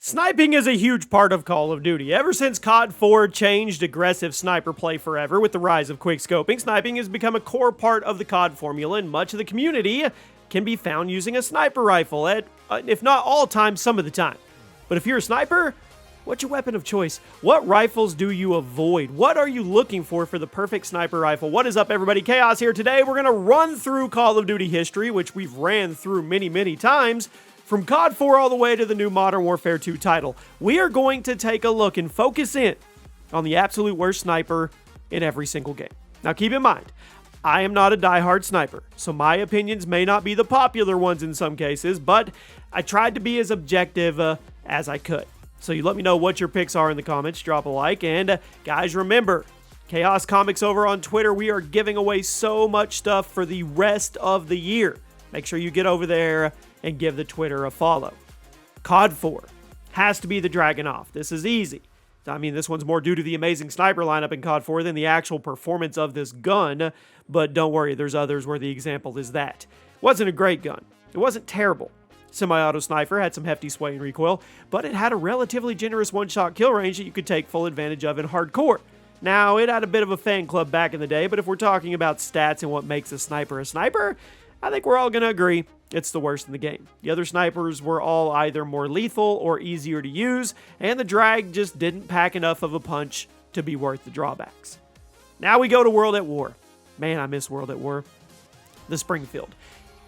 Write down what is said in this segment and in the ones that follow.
Sniping is a huge part of Call of Duty. Ever since COD 4 changed aggressive sniper play forever with the rise of quickscoping, sniping has become a core part of the COD formula, and much of the community can be found using a sniper rifle at, if not all times, some of the time. But if you're a sniper, what's your weapon of choice? What rifles do you avoid? What are you looking for the perfect sniper rifle? What is up, everybody? Chaos here. Today, we're going to run through Call of Duty history, which we've ran through many, many times, from COD 4 all the way to the new Modern Warfare 2 title. We are going to take a look and focus in on the absolute worst sniper in every single game. Now, keep in mind, I am not a diehard sniper, so my opinions may not be the popular ones in some cases, but I tried to be as objective as I could. So you let me know what your picks are in the comments, drop a like, and guys, remember, Chaos Comics over on Twitter, we are giving away so much stuff for the rest of the year. Make sure you get over there and give the Twitter a follow. COD 4 has to be the Dragunov. This is easy. I mean, this one's more due to the amazing sniper lineup in COD 4 than the actual performance of this gun, but don't worry, there's others where the example is that. Wasn't a great gun. It wasn't terrible. Semi-auto sniper had some hefty sway and recoil, but it had a relatively generous one-shot kill range that you could take full advantage of in hardcore. Now, it had a bit of a fan club back in the day, but if we're talking about stats and what makes a sniper, I think we're all going to agree it's the worst in the game. The other snipers were all either more lethal or easier to use, and the drag just didn't pack enough of a punch to be worth the drawbacks. Now we go to World at War. Man, I miss World at War. The Springfield.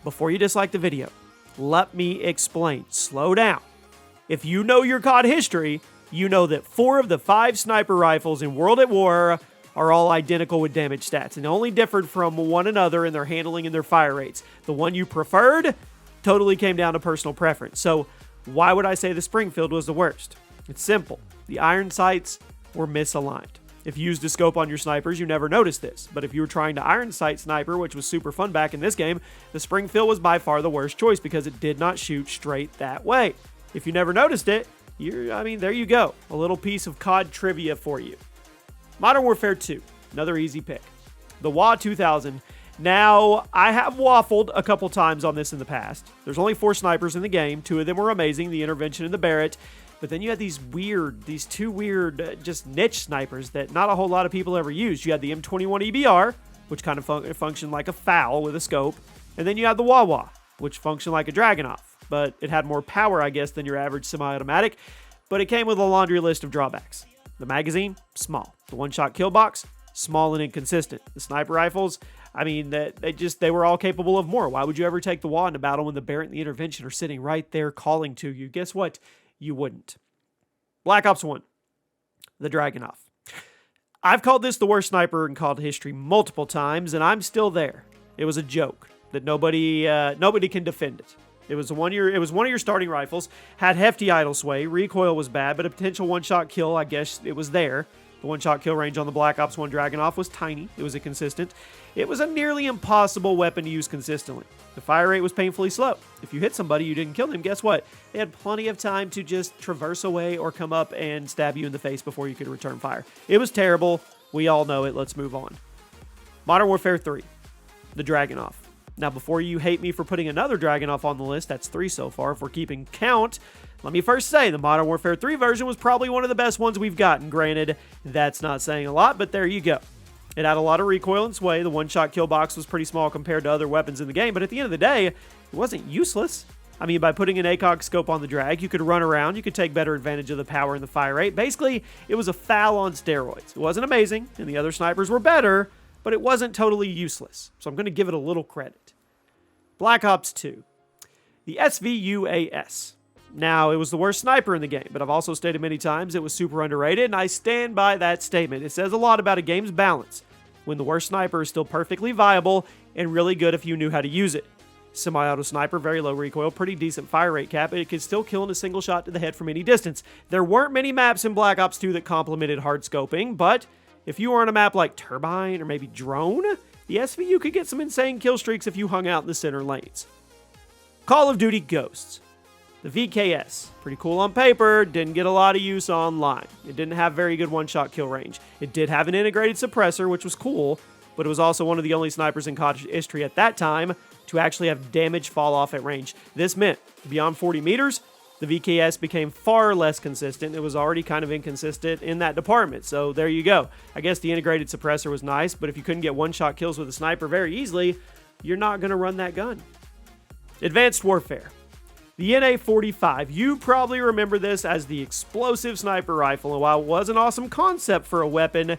Before you dislike the video, let me explain. Slow down. If you know your COD history, you know that 4 of the 5 sniper rifles in World at War are all identical with damage stats and only differed from one another in their handling and their fire rates. The one you preferred totally came down to personal preference. So why would I say the Springfield was the worst? It's simple. The iron sights were misaligned. If you used a scope on your snipers, you never noticed this. But if you were trying to iron sight sniper, which was super fun back in this game, the Springfield was by far the worst choice because it did not shoot straight that way. If you never noticed it, there you go. A little piece of COD trivia for you. Modern Warfare 2, another easy pick. The WA 2000. Now, I have waffled a couple times on this in the past. There's only 4 snipers in the game. 2 of them were amazing, the Intervention and the Barrett. But then you had these two weird, just niche snipers that not a whole lot of people ever used. You had the M21 EBR, which kind of functioned like a FAL with a scope. And then you had the Wawa, which functioned like a Dragunov. But it had more power, I guess, than your average semi-automatic. But it came with a laundry list of drawbacks. The magazine, small. The one-shot kill box, small and inconsistent. The sniper rifles, they were all capable of more. Why would you ever take the WA in a battle when the Barrett and the Intervention are sitting right there calling to you? Guess what? You wouldn't. Black Ops 1, the Dragunov. I've called this the worst sniper in COD history multiple times, and I'm still there. It was a joke that nobody can defend it. It was one of your starting rifles, had hefty idle sway, recoil was bad, but a potential one-shot kill, I guess it was there. The one-shot kill range on the Black Ops 1 Dragunov was tiny. It was inconsistent. It was a nearly impossible weapon to use consistently. The fire rate was painfully slow. If you hit somebody, you didn't kill them, guess what? They had plenty of time to just traverse away or come up and stab you in the face before you could return fire. It was terrible. We all know it. Let's move on. Modern Warfare 3, the Dragunov. Now, before you hate me for putting another Dragunov on the list, that's 3 so far, if we're keeping count, let me first say the Modern Warfare 3 version was probably one of the best ones we've gotten. Granted, that's not saying a lot, but there you go. It had a lot of recoil and sway. The one-shot kill box was pretty small compared to other weapons in the game, but at the end of the day, it wasn't useless. By putting an ACOG scope on the drag, you could run around, you could take better advantage of the power and the fire rate. Basically, it was a FAL on steroids. It wasn't amazing, and the other snipers were better, but it wasn't totally useless, so I'm going to give it a little credit. Black Ops 2, the SVUAS. Now, it was the worst sniper in the game, but I've also stated many times it was super underrated, and I stand by that statement. It says a lot about a game's balance when the worst sniper is still perfectly viable and really good if you knew how to use it. Semi-auto sniper, very low recoil, pretty decent fire rate cap, but it could still kill in a single shot to the head from any distance. There weren't many maps in Black Ops 2 that complemented hard scoping, but if you were on a map like Turbine or maybe Drone, the SVU could get some insane kill streaks if you hung out in the center lanes. Call of Duty Ghosts. The VKS. Pretty cool on paper, didn't get a lot of use online. It didn't have very good one-shot kill range. It did have an integrated suppressor, which was cool, but it was also one of the only snipers in COD history at that time to actually have damage fall off at range. This meant, beyond 40 meters, The VKS became far less consistent. It was already kind of inconsistent in that department. So there you go. I guess the integrated suppressor was nice, but if you couldn't get one-shot kills with a sniper very easily, you're not going to run that gun. Advanced Warfare. The NA-45, you probably remember this as the explosive sniper rifle, and while it was an awesome concept for a weapon,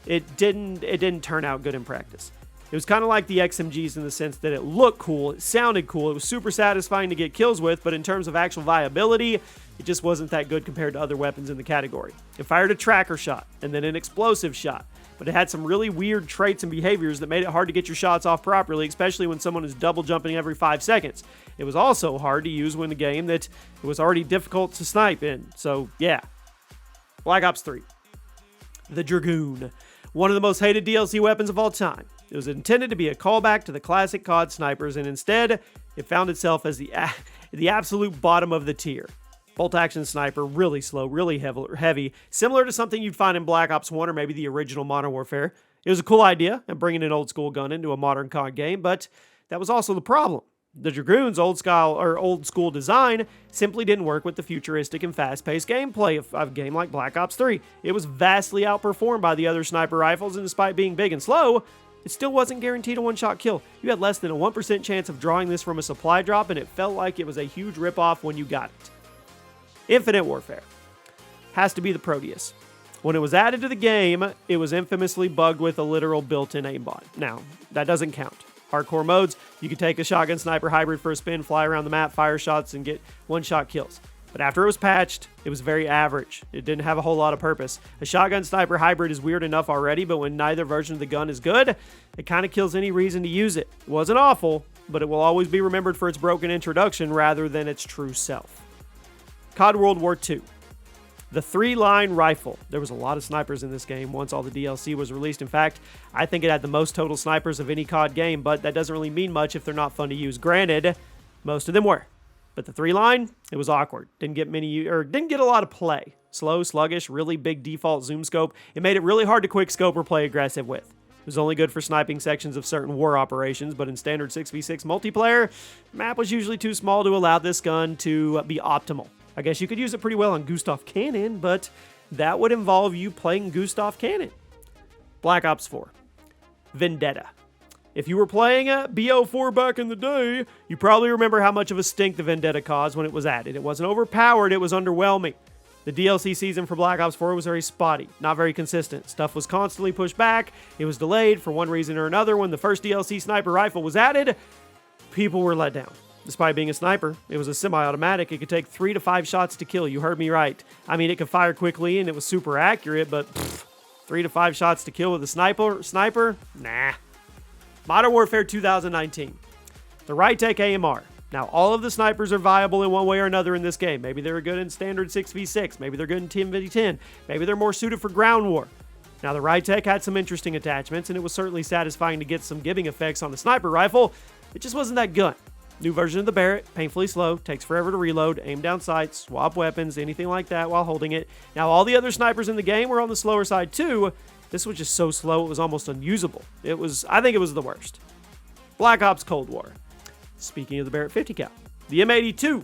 it didn't turn out good in practice. It was kind of like the XMGs in the sense that it looked cool, it sounded cool, it was super satisfying to get kills with, but in terms of actual viability, it just wasn't that good compared to other weapons in the category. It fired a tracker shot, and then an explosive shot, but it had some really weird traits and behaviors that made it hard to get your shots off properly, especially when someone is double jumping every 5 seconds. It was also hard to use when the game that it was already difficult to snipe in, so yeah. Black Ops 3. The Dragoon. One of the most hated DLC weapons of all time. It was intended to be a callback to the classic COD snipers, and instead, it found itself as the absolute bottom of the tier. Bolt-action sniper, really slow, really heavy, similar to something you'd find in Black Ops 1 or maybe the original Modern Warfare. It was a cool idea, and bringing an old-school gun into a modern COD game, but that was also the problem. The Dragoon's old-school design simply didn't work with the futuristic and fast-paced gameplay of a game like Black Ops 3. It was vastly outperformed by the other sniper rifles, and despite being big and slow, it still wasn't guaranteed a one-shot kill. You had less than a 1% chance of drawing this from a supply drop, and it felt like it was a huge ripoff when you got it. Infinite Warfare. Has to be the Proteus. When it was added to the game, it was infamously bugged with a literal built-in aimbot. Now, that doesn't count. Hardcore modes, you could take a shotgun sniper hybrid for a spin, fly around the map, fire shots, and get one-shot kills. But after it was patched, it was very average. It didn't have a whole lot of purpose. A shotgun sniper hybrid is weird enough already, but when neither version of the gun is good, it kind of kills any reason to use it. It wasn't awful, but it will always be remembered for its broken introduction rather than its true self. COD World War II. The 3-line rifle. There was a lot of snipers in this game once all the DLC was released. In fact, I think it had the most total snipers of any COD game, but that doesn't really mean much if they're not fun to use. Granted, most of them were. But the 3-line, it was awkward. Didn't get a lot of play. Slow, sluggish, really big default zoom scope. It made it really hard to quick scope or play aggressive with. It was only good for sniping sections of certain war operations, but in standard 6v6 multiplayer, the map was usually too small to allow this gun to be optimal. I guess you could use it pretty well on Gustav Cannon, but that would involve you playing Gustav Cannon. Black Ops 4. Vendetta. If you were playing a BO4 back in the day, you probably remember how much of a stink the Vendetta caused when it was added. It wasn't overpowered, it was underwhelming. The DLC season for Black Ops 4 was very spotty, not very consistent. Stuff was constantly pushed back, it was delayed for one reason or another. When the first DLC sniper rifle was added, people were let down. Despite being a sniper, it was a semi-automatic. It could take 3 to 5 shots to kill. You heard me right. I mean, it could fire quickly and it was super accurate, but 3 to 5 shots to kill with a sniper? Nah. Modern Warfare 2019. The Rytec AMR. Now, all of the snipers are viable in one way or another in this game. Maybe they're good in standard 6v6. Maybe they're good in 10v10. Maybe they're more suited for ground war. Now, the Rytec had some interesting attachments, and it was certainly satisfying to get some giving effects on the sniper rifle. It just wasn't that good. New version of the Barrett, painfully slow, takes forever to reload, aim down sights, swap weapons, anything like that while holding it. Now, all the other snipers in the game were on the slower side too. This was just so slow it was almost unusable. I think it was the worst. Black Ops Cold War. Speaking of the Barrett 50 cal, the M82.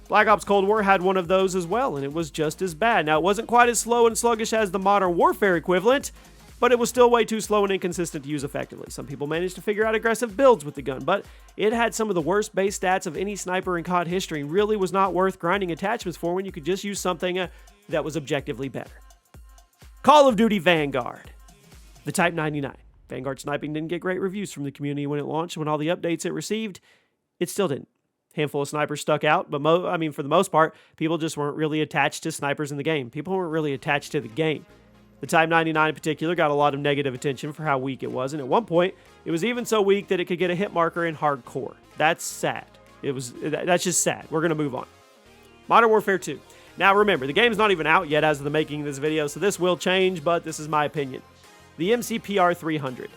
Black Ops Cold War had one of those as well, and it was just as bad. Now, it wasn't quite as slow and sluggish as the Modern Warfare equivalent, but it was still way too slow and inconsistent to use effectively. Some people managed to figure out aggressive builds with the gun, but it had some of the worst base stats of any sniper in COD history and really was not worth grinding attachments for when you could just use something that was objectively better. Call of Duty Vanguard. The Type 99. Vanguard sniping didn't get great reviews from the community when it launched. When all the updates it received, it still didn't. Handful of snipers stuck out, but for the most part, people just weren't really attached to snipers in the game. People weren't really attached to the game. The Type 99 in particular got a lot of negative attention for how weak it was, and at one point, it was even so weak that it could get a hit marker in hardcore. That's sad. That's just sad. We're going to move on. Modern Warfare 2. Now remember, the game's not even out yet as of the making of this video, so this will change, but this is my opinion. The MCPR 300.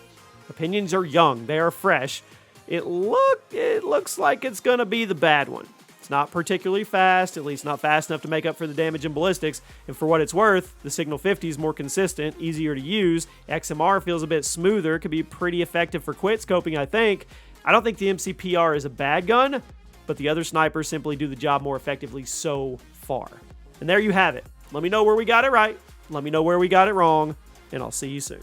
Opinions are young. They are fresh. It looks like it's going to be the bad one. It's not particularly fast, at least not fast enough to make up for the damage in ballistics, and for what it's worth, the Signal 50 is more consistent, easier to use. XMR feels a bit smoother, could be pretty effective for quit scoping, I think. I don't think the MCPR is a bad gun, but the other snipers simply do the job more effectively so far. And there you have it. Let me know where we got it right. Let me know where we got it wrong, and I'll see you soon.